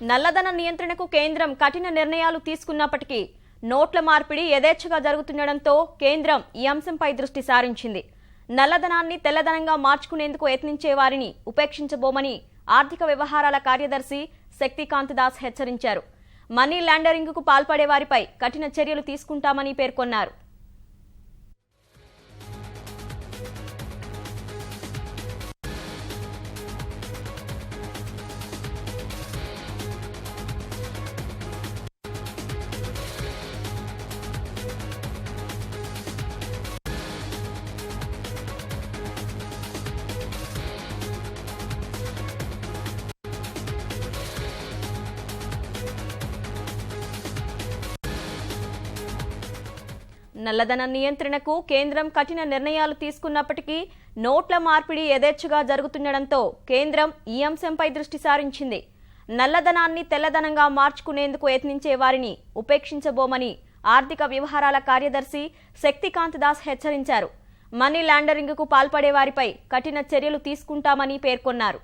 నల్లధన నియంత్రణకు కేంద్రం కఠిన నిర్ణయాలు తీసుకున్నప్పటికీ నోట్ల మార్పిడి యథేచ్ఛగా జరుగుతుండటంతో కేంద్రం ఈ అంశంపై దృష్టి సారించింది. నల్లధనాన్ని తెల్లధనంగా మార్చుకునేందుకు యత్నించే వారిని ఉపేక్షించబోమని ఆర్థిక వ్యవహారాల కార్యదర్శి శక్తికాంత్ దాస్ హెచ్చరించారు. మనీ లాండరింగ్కు పాల్పడే వారిపై కఠిన చర్యలు తీసుకుంటామని పేర్కొన్నారు. నల్లధన నియంత్రణకు కేంద్రం కఠిన నిర్ణయాలు తీసుకున్నప్పటికీ నోట్ల మార్పిడి యథేచ్ఛగా జరుగుతుండటంతో కేంద్రం ఈ అంశంపై దృష్టి సారించింది. నల్లధనాన్ని తెల్లధనంగా మార్చుకునేందుకు యత్నించే వారిని ఉపేక్షించబోమని ఆర్థిక వ్యవహారాల కార్యదర్శి శక్తికాంత్ దాస్ హెచ్చరించారు. మనీ లాండరింగ్కు పాల్పడే వారిపై కఠిన చర్యలు తీసుకుంటామని పేర్కొన్నారు.